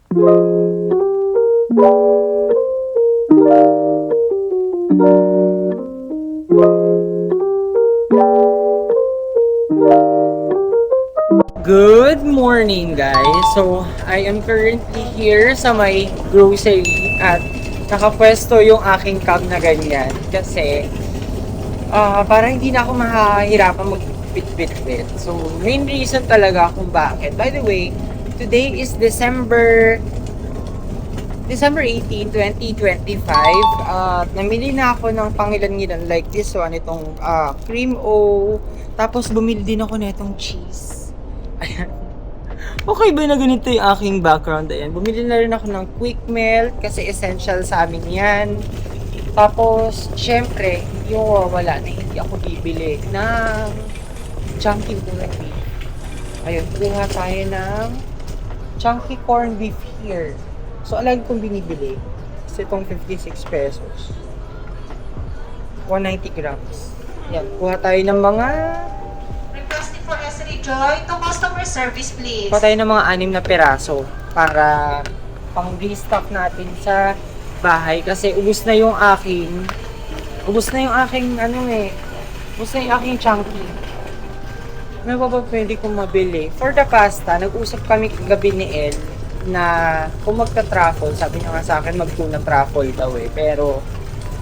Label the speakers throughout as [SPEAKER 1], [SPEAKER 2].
[SPEAKER 1] Good morning, guys. So, I am currently here sa may grocery at nakapwesto yung aking cab na ganyan kasi para hindi na ako mahihirapan magpit-bit-bit. So, main reason talaga kung bakit. By the way, today is December 18, 2025. Namili na ako ng pangilan-ngilan like this one, itong cream o. Tapos bumili din ako na itong cheese. Ayan. Okay ba na ganito yung aking background? Ayan. Bumili na rin ako ng quick melt kasi essential sa amin yan. Tapos, syempre, yung wala na hindi ako bibili ng chunky corned beef. Ayun, kuha tayo ng chunky corned beef here. So, alam kong binibili. Kasi itong 56 pesos. 190 grams. Yan, kuha tayo ng mga
[SPEAKER 2] Requesting for SRE Joy to customer service, please.
[SPEAKER 1] kuha tayo ng mga 6 na peraso para pang-restock natin sa bahay kasi ubos na yung aking ubos na yung aking chunky. Ano ba pwede kong mabili? For the pasta, nag-usap kami gabi ni El na kung magta-truffle, sabi niya nga sa akin magtuna truffle daw eh. Pero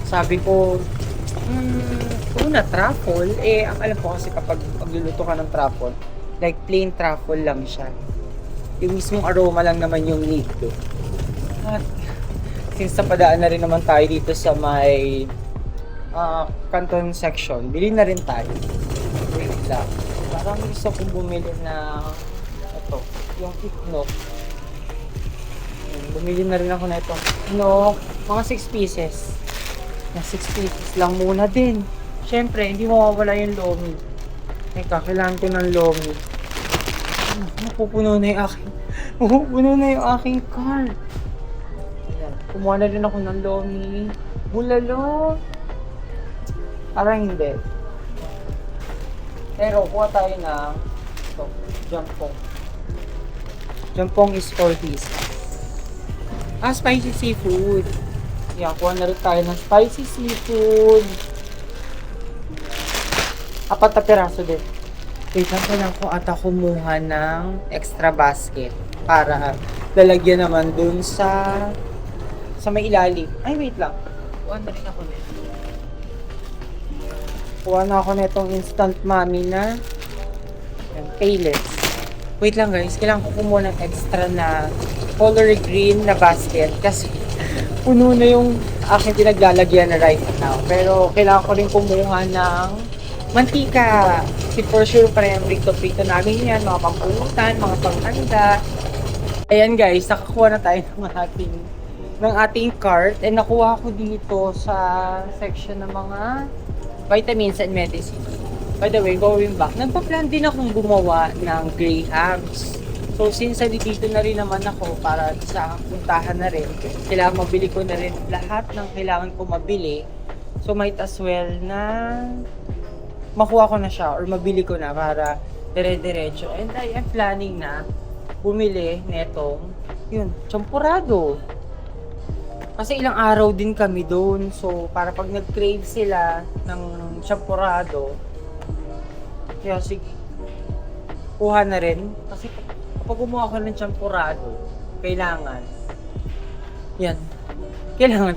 [SPEAKER 1] sabi ko, tuna truffle, ang alam ko kasi kapag pagluluto ka ng truffle, like plain truffle lang siya. Yung mismong aroma lang naman yung need ko. At since napadaan na rin naman tayo dito sa may canton section, bili na rin tayo. Wait lang. Parang gusto kong bumili na ito, yung iknok. Bumili na rin ako na ito. Mga 6 pieces. Na 6 pieces lang muna din. Siyempre, hindi mawawala yung lomi. Teka, kailangan ko ng lomi. Mapupuno na yung aking cart. Ayan, kumuha na rin ako ng lomi. Bulalo. Parang hindi. Pero, kuha tayo na ito, jampong. Jampong is 4 pieces. Spicy seafood. Yan, kuha na rin tayo ng spicy seafood. 4 na piraso din. Wait lang ko ata kumuha ng extra basket para lalagyan naman dun sa may ilalim. Ay, wait lang. Kuha na rin ako nito. Kuha na ako na itong instant mami na payless. Wait lang guys, kailangan ko kumuha ng extra na color green na basket kasi puno na yung aking pinaglalagyan na right now. Pero kailangan ko rin kumuha ng mantika. Kasi for sure pa rin prito-prito namin yan, mga pampulutan, mga panghanda. Ayan guys, nakakuha na tayo ng ating cart. And nakuha ko dito sa section ng mga vitamins and medicine. By the way, going back, nagpa-plan din akong gumawa ng grahams. So, since dito na rin naman ako para sa puntahan na rin, kailangan mabili ko na rin lahat ng kailangan ko mabili. So, might as well na makuha ko na siya or mabili ko na para dire-diretso. And I am planning na bumili netong, champurado. Kasi ilang araw din kami doon. So, para pag nag-crave sila ng champurado, kaya sige, kuha na rin. Kasi kapag gumawa ko ng champurado, kailangan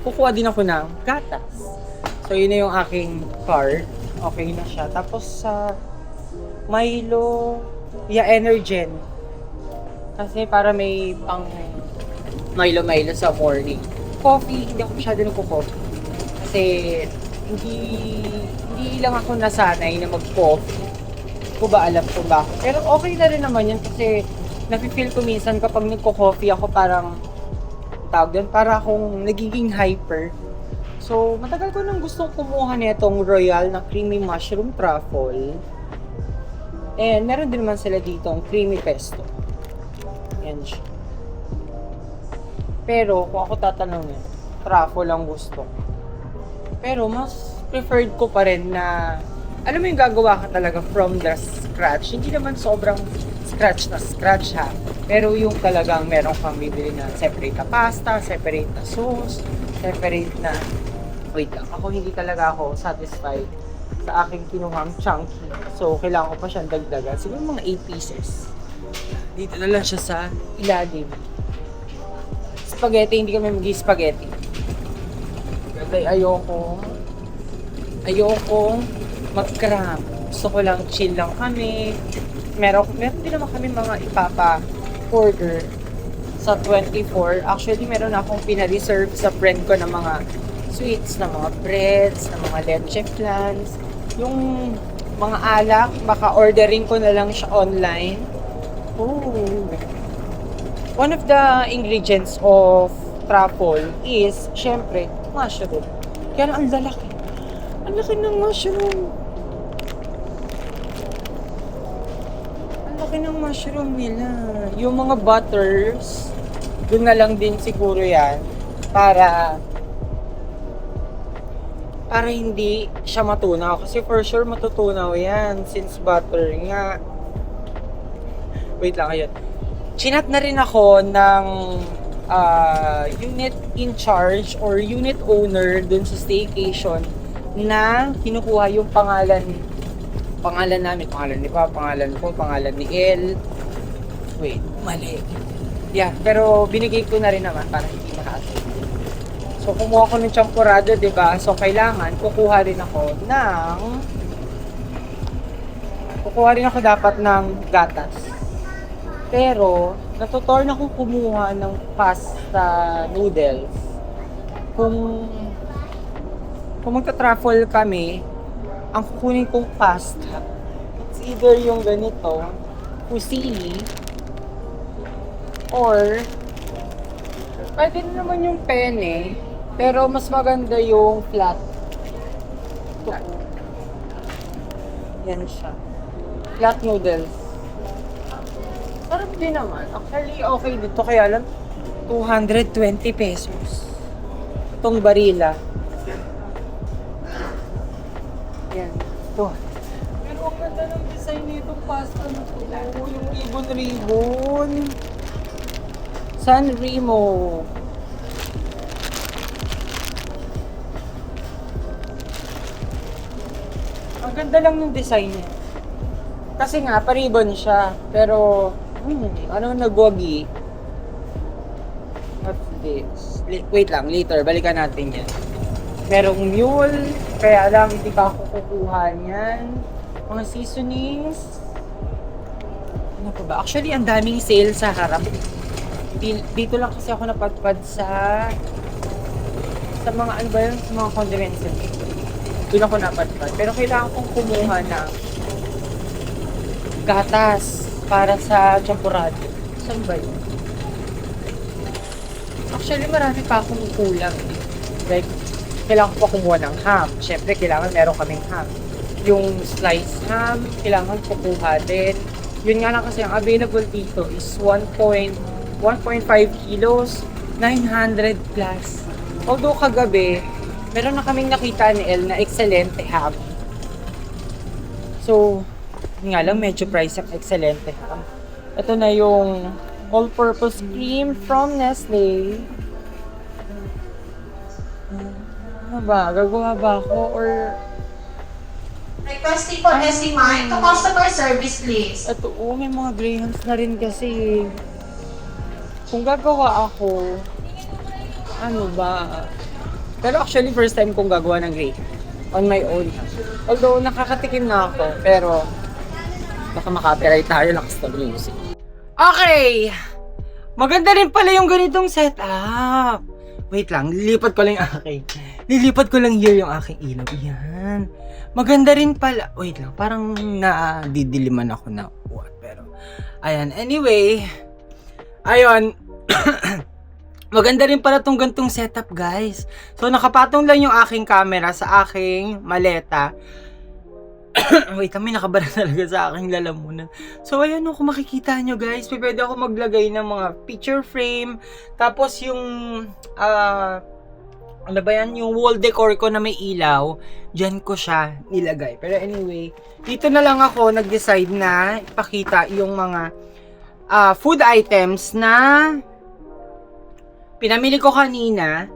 [SPEAKER 1] kukuha din ako ng gatas. So, yun na yung aking card. Okay na siya. Tapos sa Milo, Energen. Kasi para may pang Milo sa morning. Coffee, hindi ako masyado nagko-coffee. Kasi hindi lang ako nasanay na mag-coffee. Hindi ko ba alam kung bakit. Pero okay na rin naman yan kasi nafe-feel ko minsan kapag nagko-coffee ako parang para akong nagiging hyper. So, matagal ko nang gustong kumuha nitong Royal na creamy mushroom truffle. And meron din naman sila dito ang creamy pesto. Yan siya. Pero kung ako tatanungin, truffle ang gusto. Pero mas preferred ko pa rin na, alam mo yung gagawa ka talaga from the scratch. Hindi naman sobrang scratch na scratch ha. Pero yung talagang meron kang bibili na separate na pasta, separate na sauce, separate na... Wait lang, ako hindi talaga ako satisfied sa aking kinuhang chunky. So, kailangan ko pa siyang dagdagan. Siguro mga 8 pieces. Dito na lang siya sa ilalim. Spaghetti, hindi kami mag-spaghetti. Kasi ayokong mag-cram. Gusto ko lang chill lang kami. Meron din naman kami mga ipapa-order sa 24. Actually, meron akong pina-reserve sa friend ko ng mga sweets, ng mga breads, ng mga leche flans. Yung mga alak, baka ordering ko na lang siya online. Oh. One of the ingredients of truffle is, syempre, mushroom. Kaya ang lalaki. Ang laki ng mushroom. Ang laki ng mushroom nila. Yung mga butters, dun na lang din siguro yan para hindi siya matunaw. Kasi for sure matutunaw yan since butter nga. Wait lang, ayun. Chinat na rin ako ng unit in charge or unit owner dun sa staycation na kinukuha yung pangalan namin, pangalan ni Papa, pangalan ko, pangalan ni El. Wait, mali. Yeah, pero binigay ko na rin naman para hindi mahati. So, kumuha ko ng champurado, diba? So, kailangan kukuha rin ako dapat ng gatas. Pero, natutorn akong kumuha ng pasta noodles. Kung magta-truffle kami, ang kukunin kong pasta, it's either yung ganito, fusilli, or pwede naman yung penne, pero mas maganda yung flat. Ito. Yan siya. Flat noodles. Sarap din naman. Actually, okay dito. Kaya lang, 220 pesos. Itong barila. Yan. Ito. Pero ang ganda ng design nitong pasta na ito. Yung ribbon-ribbon. San Remo. Ang ganda lang ng design niya. Kasi nga, pa-ribbon siya. Pero, ano nagwagi? What's this? Wait lang, later. Balikan natin yan. Merong mule. Kaya lang, hindi pa ako kukuha niyan. Mga seasonings. Ano pa ba? Actually, ang daming sale sa harap. Dito lang kasi ako napadpad sa mga ano ba yun? Sa mga condiments. Doon ako napadpad. Pero kailangan kong kumuha ng gatas para sa champurado. Saan ba yun? Actually, marami pa akong kulang. Like, kailangan ko pa kumuha ng ham. Siyempre, kailangan meron kaming ham. Yung sliced ham, kailangan kukuha din. Yun nga lang kasi ang available dito is 1.5 kilos, 900 plus. Although kagabi, meron na kaming nakita ni El na excelente ham. So, yun nga lang, medyo price ang excelente ham. Ito na yung all-purpose cream from Nestle. Ano ba? Gagawa ba ako or...
[SPEAKER 2] Requesting for SMI to customer service, please.
[SPEAKER 1] Ito, may mga grahams na rin kasi. Kung gagawa ako, ano ba? Pero actually, first time kong gagawa ng graham. On my own. Although, nakakatikim na ako. Pero, baka makapiright tayo lang sa music. Okay! Maganda rin pala yung ganitong setup. Wait lang, lilipat ko lang yung aking. Lilipat ko lang here yung aking ilaw. Yan. Maganda rin pala. Wait lang, parang nadidiliman ako na what. Pero, ayan. Anyway, ayun. Maganda rin pala tong gantong setup, guys. So, nakapatong lang yung aking camera sa aking maleta. Wait, may nakabara talaga sa aking lalamunan. So, ayan o, kung makikita nyo, guys, pwede ako maglagay ng mga picture frame. Tapos, yung, ano ba yan? Yung wall decor ko na may ilaw, dyan ko siya nilagay. Pero anyway, dito na lang ako nag-decide na ipakita yung mga food items na pinamili ko kanina.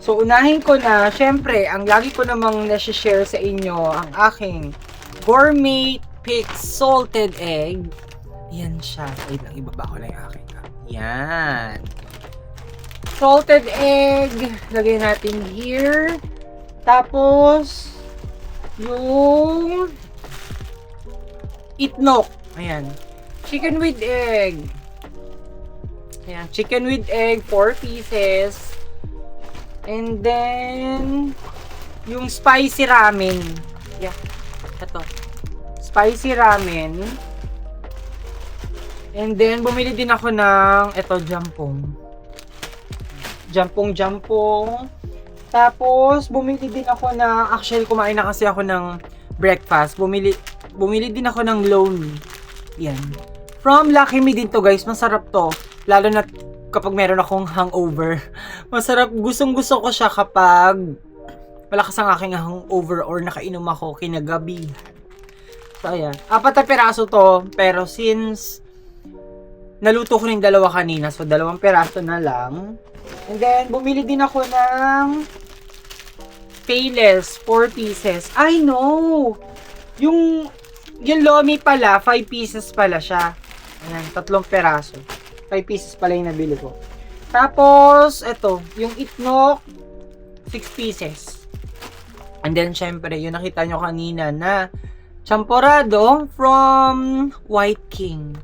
[SPEAKER 1] So, unahin ko na, syempre, ang lagi ko namang nasi-share sa inyo, ang aking Gourmet Pix Salted Egg. Yan siya. Wait lang, ibaba ko lang yung aking. Yan. Salted egg. Lagay natin here. Tapos, yung itnok. Ayan. Chicken with egg. Ayan. Chicken with egg, 4 pieces. And then, yung spicy ramen. Yeah. Ito. Spicy ramen. And then, bumili din ako ng, ito, jampong. Jampong. Tapos, bumili din ako ng, actually, kumain na kasi ako ng breakfast. Bumili din ako ng Lonely. Yan. From Lucky Me din to, guys. Masarap to. Lalo na kapag meron akong hangover. Masarap. Gustong-gusto ko siya kapag malakas ang aking hangover or nakainom ako kinagabi. So, ayan. 4 na peraso to. Pero since naluto ko ng 2 kanina, so 2 peraso na lang. And then, bumili din ako ng Payless, 4 pieces. I know! Yung Lomi pala, 5 pieces pala siya. Ayan, 3 peraso. 5 pieces pala yung nabili ko. Tapos, ito, yung itnok, 6 pieces. And then, syempre, yung nakita nyo kanina na champorado from White King.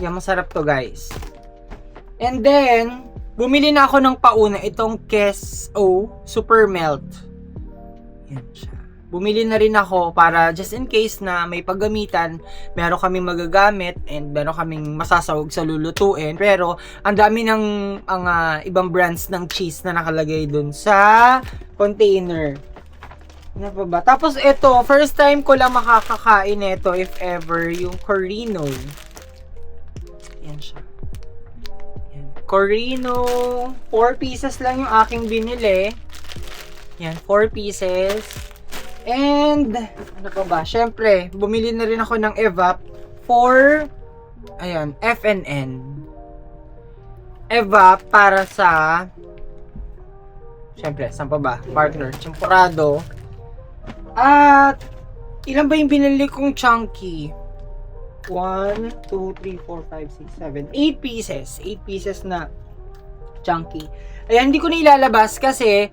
[SPEAKER 1] Yan, masarap to, guys. And then, bumili na ako ng pauna, itong Keso Super Melt. Yan siya. Bumili na rin ako para just in case na may paggamitan, meron kaming magagamit and meron kaming masasawag sa lulutuin. Pero, ang dami ng ibang brands ng cheese na nakalagay dun sa container. Ano pa ba? Tapos ito, first time ko lang makakakain nito if ever, yung Corino. Yan siya. Yan. Corino. 4 pieces lang yung aking binili. Yan, 4 pieces. And, ano pa ba? Syempre, bumili na rin ako ng Evap for, ayan, FNN. Evap para sa, syempre, saan pa ba? Partner, champorado. At, ilan ba yung binili kong chunky? 1, 2, 3, 4, 5, 6, 7, 8 pieces. 8 pieces na chunky. Ayan, hindi ko na ilalabas kasi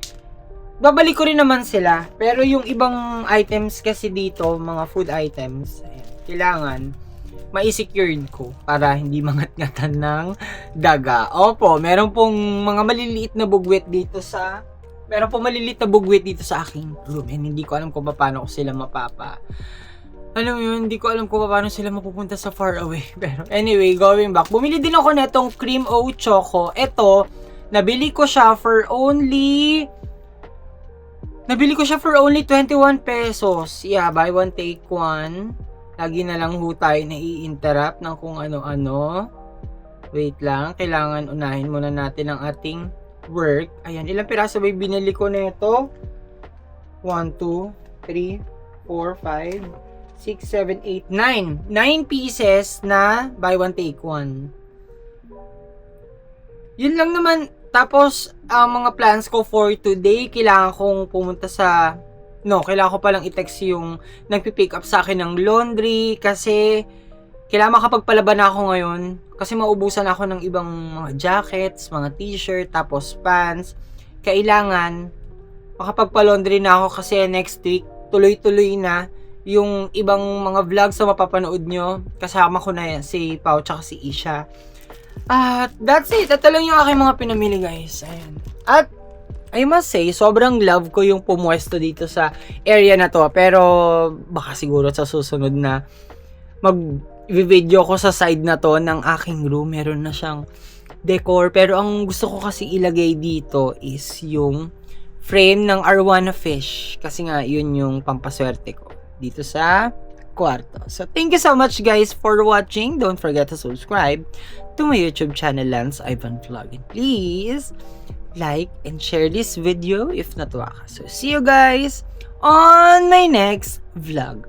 [SPEAKER 1] babalik ko rin naman sila. Pero yung ibang items kasi dito, mga food items, ayan, kailangan ma-secured ko para hindi mangat-ngatan ng daga. Opo, meron pong mga maliliit na bugwit dito sa aking room. And hindi ko alam kung paano ko sila alam mo yun, hindi ko alam kung paano sila mapupunta sa far away. Pero anyway, going back. Bumili din ako netong Cream O Choco. Ito, nabili ko siya for only 21 pesos. Yeah, buy one, take one. Lagi na lang ho tayo nai-interrupt ng kung ano-ano. Wait lang, kailangan unahin muna natin ang ating work. Ayan, ilang piraso ba binili ko nito? 1, 2, 3, 4, 5, 6, 7, 8, 9. 9 pieces na buy one, take one. Yun lang naman. Tapos, ang mga plans ko for today, kailangan kong pumunta kailangan ko palang i-text yung nagpipick up sa akin ng laundry kasi kailangan makapagpalaban na ako ngayon kasi maubusan ako ng ibang mga jackets, mga t-shirt, tapos pants. Kailangan makapagpa-laundry na ako kasi next week, tuloy-tuloy na yung ibang mga vlogs na mapapanood nyo. Kasama ko na yan, si Pao tsaka si Isha. At that's it. Ito lang yung aking mga pinamili, guys. Ayan. At I must say, sobrang love ko yung pumuesto dito sa area na to. Pero baka siguro sa susunod na mag-video ko sa side na to ng aking room, meron na siyang decor. Pero ang gusto ko kasi ilagay dito is yung frame ng Arwana fish. Kasi nga, yun yung pampaswerte ko dito sa kwarto. So, thank you so much, guys, for watching. Don't forget to subscribe to my YouTube channel, Lance Ivan Vlog. And please, like and share this video if natuwa ka. So, see you guys on my next vlog.